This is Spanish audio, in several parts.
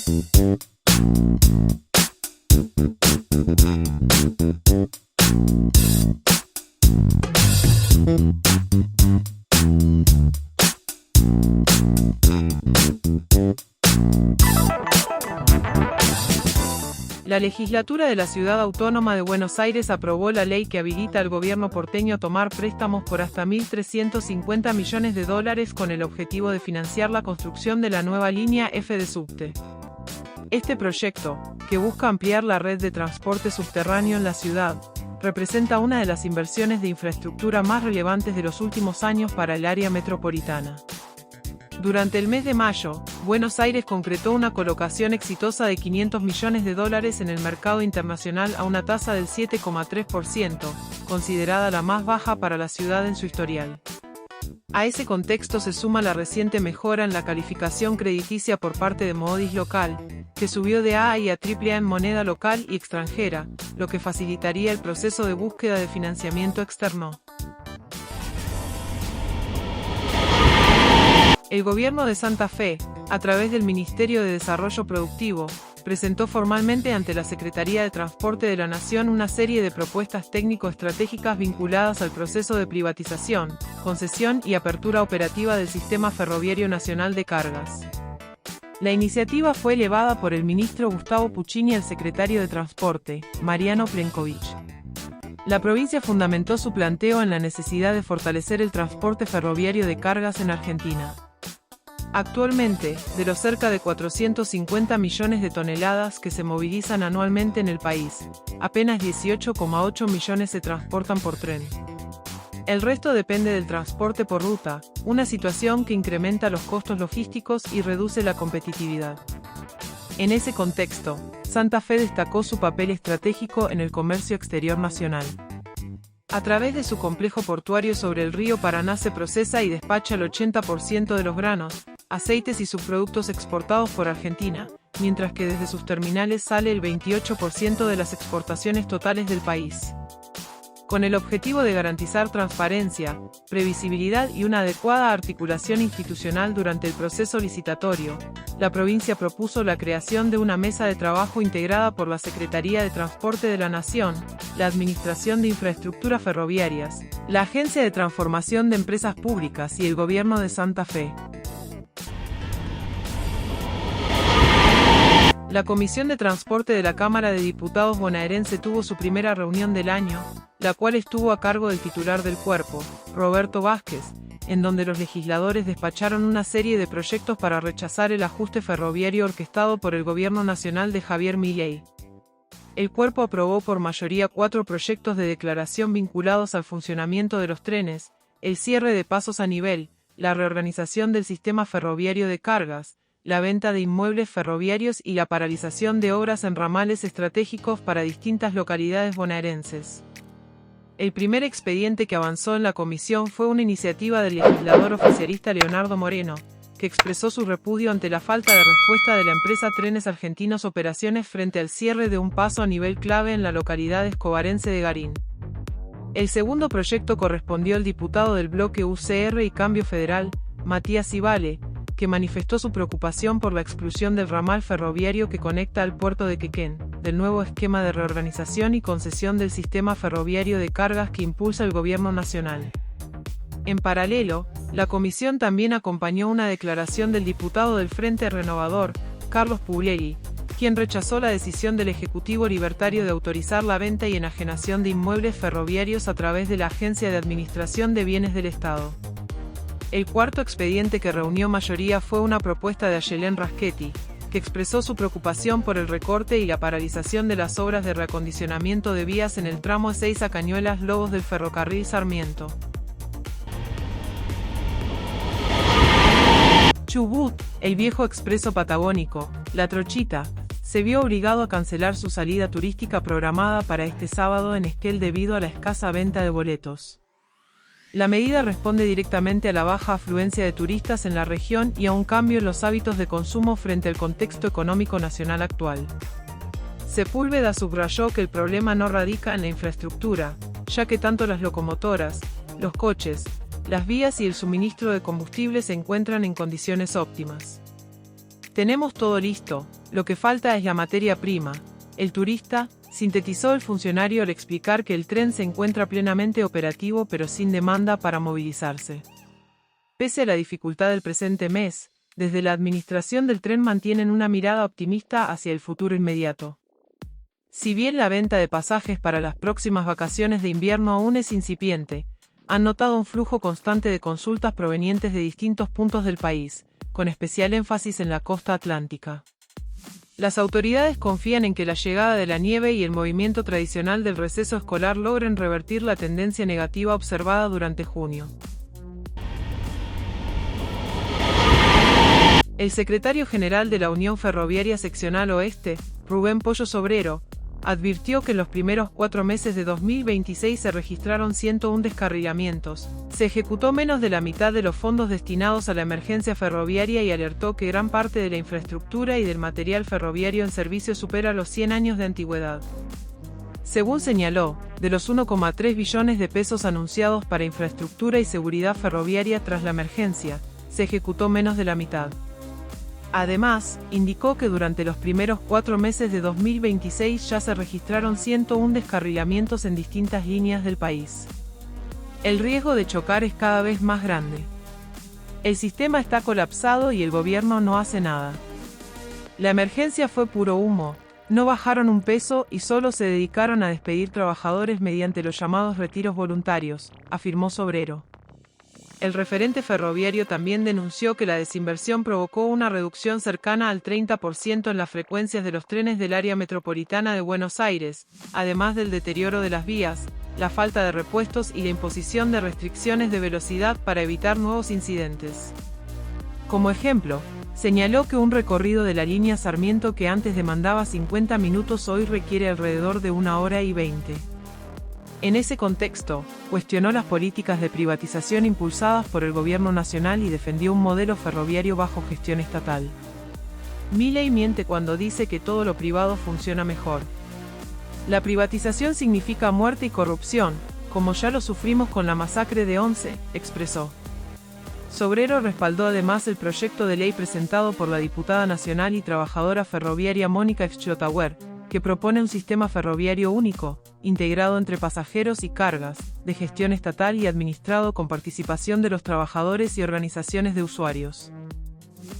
La legislatura de la Ciudad Autónoma de Buenos Aires aprobó la ley que habilita al gobierno porteño a tomar préstamos por hasta 1.350 millones de dólares con el objetivo de financiar la construcción de la nueva línea F de subte. Este proyecto, que busca ampliar la red de transporte subterráneo en la ciudad, representa una de las inversiones de infraestructura más relevantes de los últimos años para el área metropolitana. Durante el mes de mayo, Buenos Aires concretó una colocación exitosa de 500 millones de dólares en el mercado internacional a una tasa del 7,3%, considerada la más baja para la ciudad en su historial. A ese contexto se suma la reciente mejora en la calificación crediticia por parte de Moody's local, que subió de AA y a AAA en moneda local y extranjera, lo que facilitaría el proceso de búsqueda de financiamiento externo. El gobierno de Santa Fe, a través del Ministerio de Desarrollo Productivo, presentó formalmente ante la Secretaría de Transporte de la Nación una serie de propuestas técnico-estratégicas vinculadas al proceso de privatización, concesión y apertura operativa del Sistema Ferroviario Nacional de Cargas. La iniciativa fue elevada por el ministro Gustavo Puccini al secretario de Transporte, Mariano Plenkovich. La provincia fundamentó su planteo en la necesidad de fortalecer el transporte ferroviario de cargas en Argentina. Actualmente, de los cerca de 450 millones de toneladas que se movilizan anualmente en el país, apenas 18,8 millones se transportan por tren. El resto depende del transporte por ruta, una situación que incrementa los costos logísticos y reduce la competitividad. En ese contexto, Santa Fe destacó su papel estratégico en el comercio exterior nacional. A través de su complejo portuario sobre el río Paraná se procesa y despacha el 80% de los granos, aceites y subproductos exportados por Argentina, mientras que desde sus terminales sale el 28% de las exportaciones totales del país. Con el objetivo de garantizar transparencia, previsibilidad y una adecuada articulación institucional durante el proceso licitatorio, la provincia propuso la creación de una mesa de trabajo integrada por la Secretaría de Transporte de la Nación, la Administración de Infraestructuras Ferroviarias, la Agencia de Transformación de Empresas Públicas y el Gobierno de Santa Fe. La Comisión de Transporte de la Cámara de Diputados bonaerense tuvo su primera reunión del año, la cual estuvo a cargo del titular del cuerpo, Roberto Vázquez, en donde los legisladores despacharon una serie de proyectos para rechazar el ajuste ferroviario orquestado por el gobierno nacional de Javier Milei. El cuerpo aprobó por mayoría 4 proyectos de declaración vinculados al funcionamiento de los trenes, el cierre de pasos a nivel, la reorganización del sistema ferroviario de cargas, la venta de inmuebles ferroviarios y la paralización de obras en ramales estratégicos para distintas localidades bonaerenses. El primer expediente que avanzó en la comisión fue una iniciativa del legislador oficialista Leonardo Moreno, que expresó su repudio ante la falta de respuesta de la empresa Trenes Argentinos Operaciones frente al cierre de un paso a nivel clave en la localidad escobarense de Garín. El segundo proyecto correspondió al diputado del bloque UCR y Cambio Federal, Matías Civale, que manifestó su preocupación por la exclusión del ramal ferroviario que conecta al puerto de Quequén, del nuevo esquema de reorganización y concesión del sistema ferroviario de cargas que impulsa el gobierno nacional. En paralelo, la comisión también acompañó una declaración del diputado del Frente Renovador, Carlos Pugleri, quien rechazó la decisión del Ejecutivo Libertario de autorizar la venta y enajenación de inmuebles ferroviarios a través de la Agencia de Administración de Bienes del Estado. El cuarto expediente que reunió mayoría fue una propuesta de Ayelén Raschetti, que expresó su preocupación por el recorte y la paralización de las obras de reacondicionamiento de vías en el tramo Ezeiza Cañuelas Lobos del ferrocarril Sarmiento. Chubut, el viejo expreso patagónico, La Trochita, se vio obligado a cancelar su salida turística programada para este sábado en Esquel debido a la escasa venta de boletos. La medida responde directamente a la baja afluencia de turistas en la región y a un cambio en los hábitos de consumo frente al contexto económico nacional actual. Sepúlveda subrayó que el problema no radica en la infraestructura, ya que tanto las locomotoras, los coches, las vías y el suministro de combustible se encuentran en condiciones óptimas. Tenemos todo listo, lo que falta es la materia prima. El turista, sintetizó el funcionario al explicar que el tren se encuentra plenamente operativo pero sin demanda para movilizarse. Pese a la dificultad del presente mes, desde la administración del tren mantienen una mirada optimista hacia el futuro inmediato. Si bien la venta de pasajes para las próximas vacaciones de invierno aún es incipiente, han notado un flujo constante de consultas provenientes de distintos puntos del país, con especial énfasis en la costa atlántica. Las autoridades confían en que la llegada de la nieve y el movimiento tradicional del receso escolar logren revertir la tendencia negativa observada durante junio. El secretario general de la Unión Ferroviaria Seccional Oeste, Rubén Pollo Sobrero, advirtió que en los primeros 4 meses de 2026 se registraron 101 descarrilamientos, se ejecutó menos de la mitad de los fondos destinados a la emergencia ferroviaria y alertó que gran parte de la infraestructura y del material ferroviario en servicio supera los 100 años de antigüedad. Según señaló, de los 1,3 billones de pesos anunciados para infraestructura y seguridad ferroviaria tras la emergencia, se ejecutó menos de la mitad. Además, indicó que durante los primeros 4 meses de 2026 ya se registraron 101 descarrilamientos en distintas líneas del país. El riesgo de chocar es cada vez más grande. El sistema está colapsado y el gobierno no hace nada. La emergencia fue puro humo, no bajaron un peso y solo se dedicaron a despedir trabajadores mediante los llamados retiros voluntarios, afirmó Sobrero. El referente ferroviario también denunció que la desinversión provocó una reducción cercana al 30% en las frecuencias de los trenes del área metropolitana de Buenos Aires, además del deterioro de las vías, la falta de repuestos y la imposición de restricciones de velocidad para evitar nuevos incidentes. Como ejemplo, señaló que un recorrido de la línea Sarmiento que antes demandaba 50 minutos hoy requiere alrededor de 1 hora y 20. En ese contexto, cuestionó las políticas de privatización impulsadas por el gobierno nacional y defendió un modelo ferroviario bajo gestión estatal. Milei miente cuando dice que todo lo privado funciona mejor. La privatización significa muerte y corrupción, como ya lo sufrimos con la masacre de Once, expresó. Sobrero respaldó además el proyecto de ley presentado por la diputada nacional y trabajadora ferroviaria Mónica Schlottauer, que propone un sistema ferroviario único, integrado entre pasajeros y cargas, de gestión estatal y administrado con participación de los trabajadores y organizaciones de usuarios.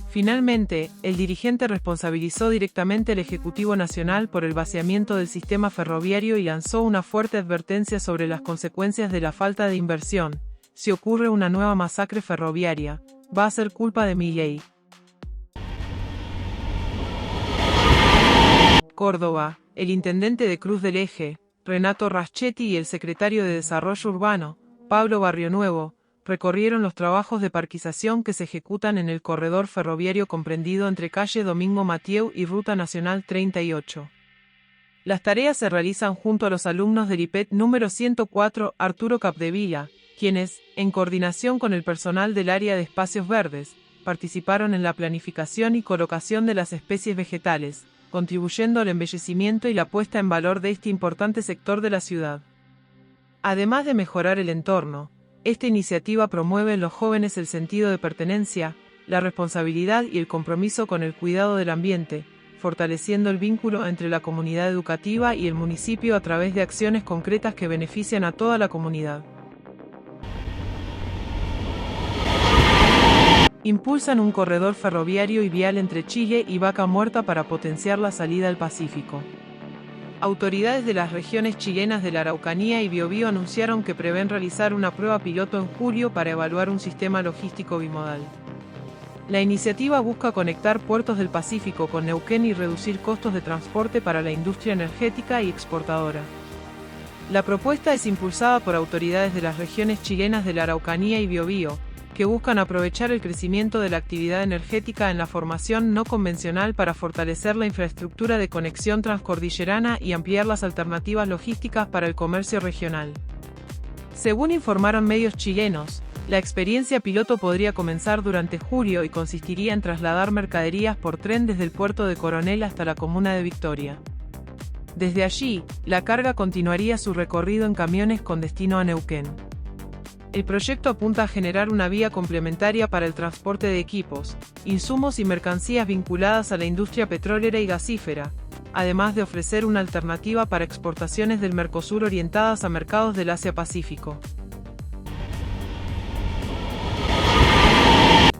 Finalmente, el dirigente responsabilizó directamente al Ejecutivo Nacional por el vaciamiento del sistema ferroviario y lanzó una fuerte advertencia sobre las consecuencias de la falta de inversión. Si ocurre una nueva masacre ferroviaria, va a ser culpa de Milei. Córdoba, el intendente de Cruz del Eje, Renato Raschetti y el secretario de Desarrollo Urbano, Pablo Barrionuevo, recorrieron los trabajos de parquización que se ejecutan en el corredor ferroviario comprendido entre calle Domingo Matieu y Ruta Nacional 38. Las tareas se realizan junto a los alumnos del IPET número 104 Arturo Capdevila, quienes, en coordinación con el personal del área de espacios verdes, participaron en la planificación y colocación de las especies vegetales, contribuyendo al embellecimiento y la puesta en valor de este importante sector de la ciudad. Además de mejorar el entorno, esta iniciativa promueve en los jóvenes el sentido de pertenencia, la responsabilidad y el compromiso con el cuidado del ambiente, fortaleciendo el vínculo entre la comunidad educativa y el municipio a través de acciones concretas que benefician a toda la comunidad. Impulsan un corredor ferroviario y vial entre Chile y Vaca Muerta para potenciar la salida al Pacífico. Autoridades de las regiones chilenas de la Araucanía y Biobío anunciaron que prevén realizar una prueba piloto en julio para evaluar un sistema logístico bimodal. La iniciativa busca conectar puertos del Pacífico con Neuquén y reducir costos de transporte para la industria energética y exportadora. La propuesta es impulsada por autoridades de las regiones chilenas de la Araucanía y Biobío, que buscan aprovechar el crecimiento de la actividad energética en la formación no convencional para fortalecer la infraestructura de conexión transcordillerana y ampliar las alternativas logísticas para el comercio regional. Según informaron medios chilenos, la experiencia piloto podría comenzar durante julio y consistiría en trasladar mercaderías por tren desde el puerto de Coronel hasta la comuna de Victoria. Desde allí, la carga continuaría su recorrido en camiones con destino a Neuquén. El proyecto apunta a generar una vía complementaria para el transporte de equipos, insumos y mercancías vinculadas a la industria petrolera y gasífera, además de ofrecer una alternativa para exportaciones del Mercosur orientadas a mercados del Asia-Pacífico.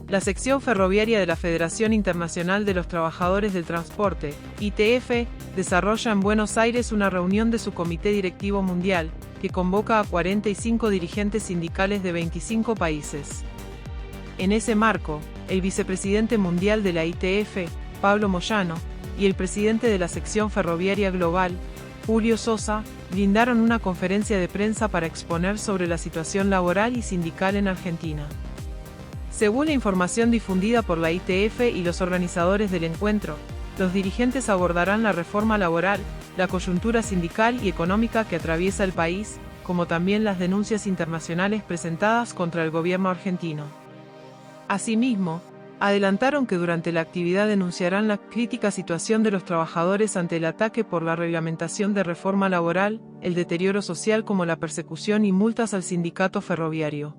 La sección ferroviaria de la Federación Internacional de los Trabajadores del Transporte, ITF, desarrolla en Buenos Aires una reunión de su Comité Directivo Mundial, que convoca a 45 dirigentes sindicales de 25 países. En ese marco, el vicepresidente mundial de la ITF, Pablo Moyano, y el presidente de la sección ferroviaria global, Julio Sosa, brindaron una conferencia de prensa para exponer sobre la situación laboral y sindical en Argentina. Según la información difundida por la ITF y los organizadores del encuentro, los dirigentes abordarán la reforma laboral, la coyuntura sindical y económica que atraviesa el país, como también las denuncias internacionales presentadas contra el gobierno argentino. Asimismo, adelantaron que durante la actividad denunciarán la crítica situación de los trabajadores ante el ataque por la reglamentación de reforma laboral, el deterioro social como la persecución y multas al sindicato ferroviario.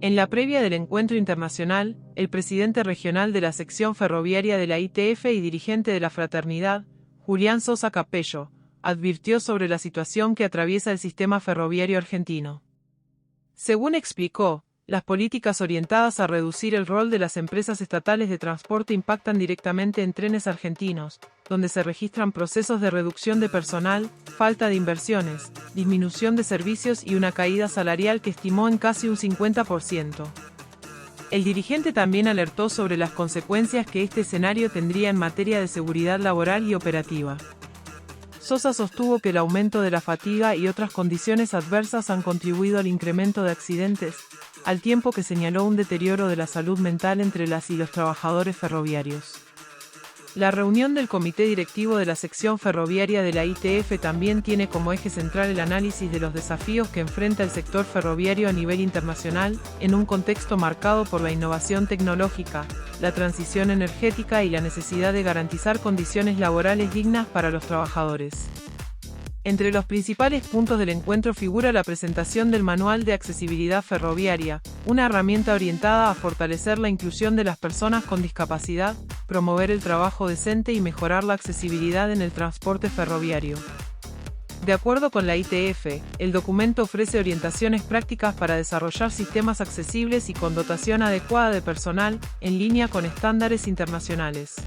En la previa del encuentro internacional, el presidente regional de la sección ferroviaria de la ITF y dirigente de la fraternidad, Julián Sosa Capello, advirtió sobre la situación que atraviesa el sistema ferroviario argentino. Según explicó, las políticas orientadas a reducir el rol de las empresas estatales de transporte impactan directamente en Trenes Argentinos, donde se registran procesos de reducción de personal, falta de inversiones, disminución de servicios y una caída salarial que estimó en casi un 50%. El dirigente también alertó sobre las consecuencias que este escenario tendría en materia de seguridad laboral y operativa. Sosa sostuvo que el aumento de la fatiga y otras condiciones adversas han contribuido al incremento de accidentes, al tiempo que señaló un deterioro de la salud mental entre las y los trabajadores ferroviarios. La reunión del Comité Directivo de la sección ferroviaria de la ITF también tiene como eje central el análisis de los desafíos que enfrenta el sector ferroviario a nivel internacional, en un contexto marcado por la innovación tecnológica, la transición energética y la necesidad de garantizar condiciones laborales dignas para los trabajadores. Entre los principales puntos del encuentro figura la presentación del Manual de Accesibilidad Ferroviaria, una herramienta orientada a fortalecer la inclusión de las personas con discapacidad, promover el trabajo decente y mejorar la accesibilidad en el transporte ferroviario. De acuerdo con la ITF, el documento ofrece orientaciones prácticas para desarrollar sistemas accesibles y con dotación adecuada de personal, en línea con estándares internacionales.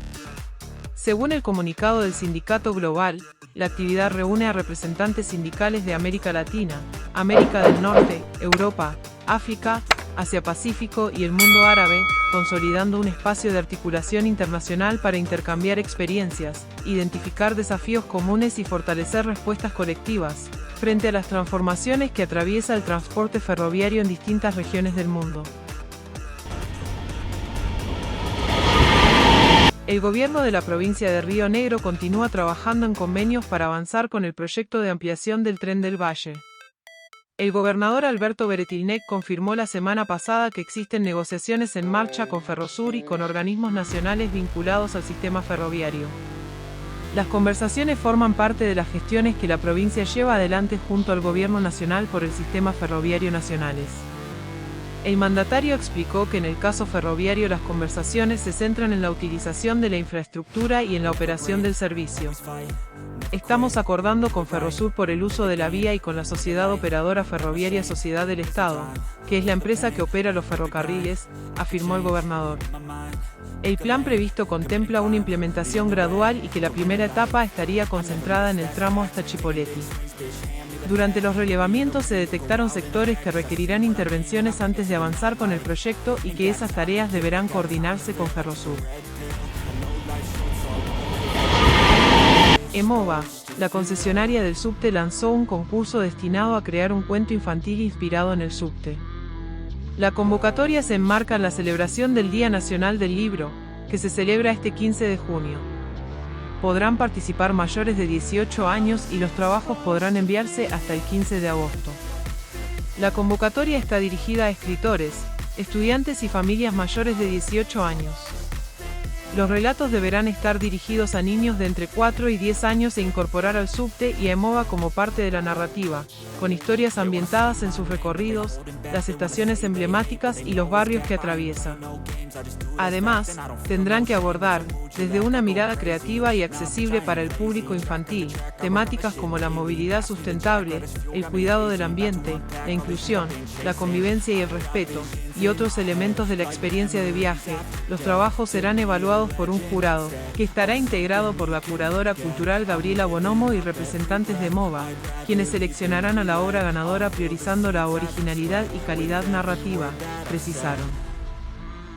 Según el comunicado del Sindicato Global, la actividad reúne a representantes sindicales de América Latina, América del Norte, Europa, África, Asia-Pacífico y el mundo árabe, consolidando un espacio de articulación internacional para intercambiar experiencias, identificar desafíos comunes y fortalecer respuestas colectivas, frente a las transformaciones que atraviesa el transporte ferroviario en distintas regiones del mundo. El gobierno de la provincia de Río Negro continúa trabajando en convenios para avanzar con el proyecto de ampliación del Tren del Valle. El gobernador Alberto Beretilnec confirmó la semana pasada que existen negociaciones en marcha con Ferrosur y con organismos nacionales vinculados al sistema ferroviario. Las conversaciones forman parte de las gestiones que la provincia lleva adelante junto al gobierno nacional por el sistema ferroviario nacionales. El mandatario explicó que en el caso ferroviario las conversaciones se centran en la utilización de la infraestructura y en la operación del servicio. Estamos acordando con Ferrosur por el uso de la vía y con la sociedad operadora ferroviaria Sociedad del Estado, que es la empresa que opera los ferrocarriles, afirmó el gobernador. El plan previsto contempla una implementación gradual y que la primera etapa estaría concentrada en el tramo hasta Chipoleti. Durante los relevamientos se detectaron sectores que requerirán intervenciones antes de avanzar con el proyecto y que esas tareas deberán coordinarse con Ferrosur. EMOVA, la concesionaria del subte, lanzó un concurso destinado a crear un cuento infantil inspirado en el subte. La convocatoria se enmarca en la celebración del Día Nacional del Libro, que se celebra este 15 de junio. Podrán participar mayores de 18 años y los trabajos podrán enviarse hasta el 15 de agosto. La convocatoria está dirigida a escritores, estudiantes y familias mayores de 18 años. Los relatos deberán estar dirigidos a niños de entre 4 y 10 años e incorporar al subte y a EMOVA como parte de la narrativa, con historias ambientadas en sus recorridos, las estaciones emblemáticas y los barrios que atraviesa. Además, tendrán que abordar, desde una mirada creativa y accesible para el público infantil, temáticas como la movilidad sustentable, el cuidado del ambiente, la inclusión, la convivencia y el respeto, y otros elementos de la experiencia de viaje. Los trabajos serán evaluados por un jurado, que estará integrado por la curadora cultural Gabriela Bonomo y representantes de MOVA, quienes seleccionarán a la obra ganadora priorizando la originalidad y calidad narrativa, precisaron.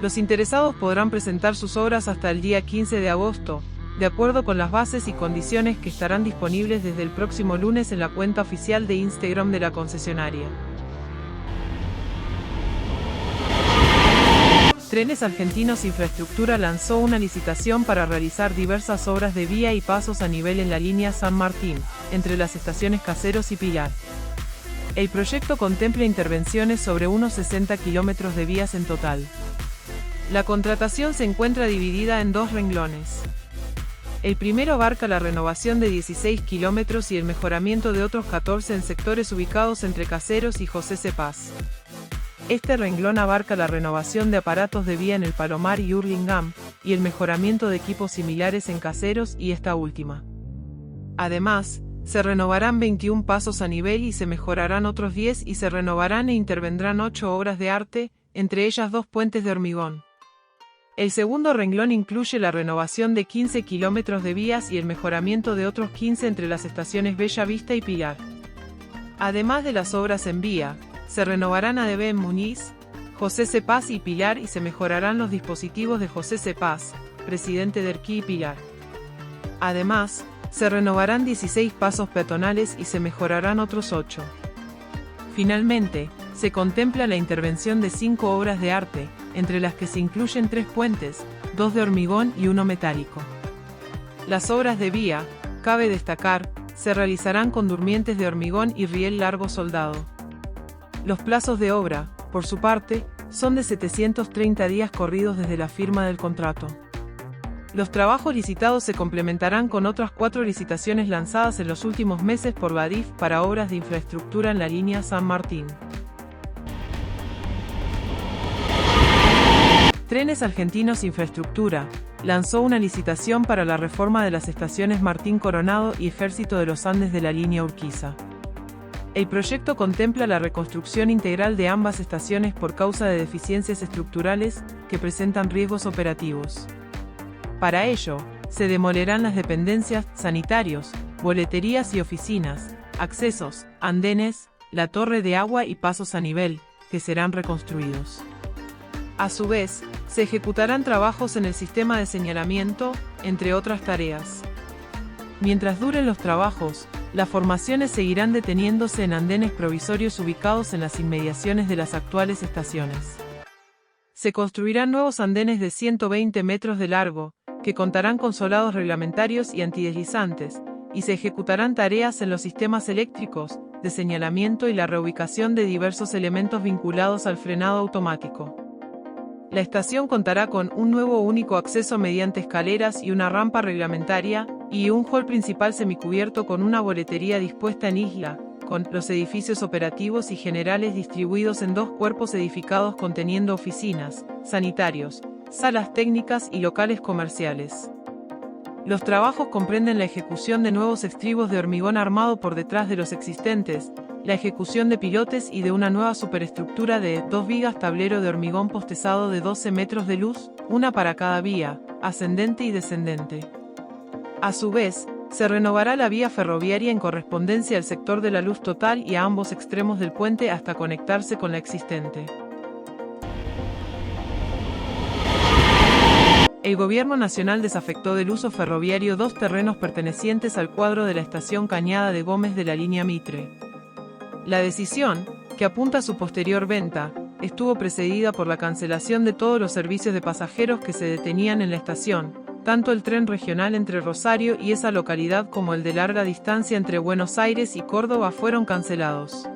Los interesados podrán presentar sus obras hasta el día 15 de agosto, de acuerdo con las bases y condiciones que estarán disponibles desde el próximo lunes en la cuenta oficial de Instagram de la concesionaria. Trenes Argentinos Infraestructura lanzó una licitación para realizar diversas obras de vía y pasos a nivel en la línea San Martín, entre las estaciones Caseros y Pilar. El proyecto contempla intervenciones sobre unos 60 kilómetros de vías en total. La contratación se encuentra dividida en dos renglones. El primero abarca la renovación de 16 kilómetros y el mejoramiento de otros 14 en sectores ubicados entre Caseros y José C. Paz. Este renglón abarca la renovación de aparatos de vía en el Palomar y Hurlingham, y el mejoramiento de equipos similares en Caseros y esta última. Además, se renovarán 21 pasos a nivel y se mejorarán otros 10 y se renovarán e intervendrán 8 obras de arte, entre ellas 2 puentes de hormigón. El segundo renglón incluye la renovación de 15 kilómetros de vías y el mejoramiento de otros 15 entre las estaciones Bella Vista y Pilar. Además de las obras en vía, se renovarán ADB en Muñiz, José C. Paz y Pilar y se mejorarán los dispositivos de José C. Paz, presidente de Erquí y Pilar. Además, se renovarán 16 pasos peatonales y se mejorarán otros 8. Finalmente, se contempla la intervención de 5 obras de arte, entre las que se incluyen 3 puentes, 2 de hormigón y 1 metálico. Las obras de vía, cabe destacar, se realizarán con durmientes de hormigón y riel largo soldado. Los plazos de obra, por su parte, son de 730 días corridos desde la firma del contrato. Los trabajos licitados se complementarán con otras 4 licitaciones lanzadas en los últimos meses por Badif para obras de infraestructura en la línea San Martín. Trenes Argentinos Infraestructura lanzó una licitación para la reforma de las estaciones Martín Coronado y Ejército de los Andes de la línea Urquiza. El proyecto contempla la reconstrucción integral de ambas estaciones por causa de deficiencias estructurales que presentan riesgos operativos. Para ello, se demolerán las dependencias, sanitarios, boleterías y oficinas, accesos, andenes, la torre de agua y pasos a nivel, que serán reconstruidos. A su vez, se ejecutarán trabajos en el sistema de señalamiento, entre otras tareas. Mientras duren los trabajos, las formaciones seguirán deteniéndose en andenes provisorios ubicados en las inmediaciones de las actuales estaciones. Se construirán nuevos andenes de 120 metros de largo, que contarán con solados reglamentarios y antideslizantes, y se ejecutarán tareas en los sistemas eléctricos, de señalamiento y la reubicación de diversos elementos vinculados al frenado automático. La estación contará con un nuevo único acceso mediante escaleras y una rampa reglamentaria, y un hall principal semicubierto con una boletería dispuesta en isla, con los edificios operativos y generales distribuidos en 2 cuerpos edificados conteniendo oficinas, sanitarios, salas técnicas y locales comerciales. Los trabajos comprenden la ejecución de nuevos estribos de hormigón armado por detrás de los existentes, la ejecución de pilotes y de una nueva superestructura de 2 vigas tablero de hormigón postezado de 12 metros de luz, una para cada vía, ascendente y descendente. A su vez, se renovará la vía ferroviaria en correspondencia al sector de la luz total y a ambos extremos del puente hasta conectarse con la existente. El Gobierno Nacional desafectó del uso ferroviario 2 terrenos pertenecientes al cuadro de la estación Cañada de Gómez de la línea Mitre. La decisión, que apunta a su posterior venta, estuvo precedida por la cancelación de todos los servicios de pasajeros que se detenían en la estación, tanto el tren regional entre Rosario y esa localidad como el de larga distancia entre Buenos Aires y Córdoba fueron cancelados.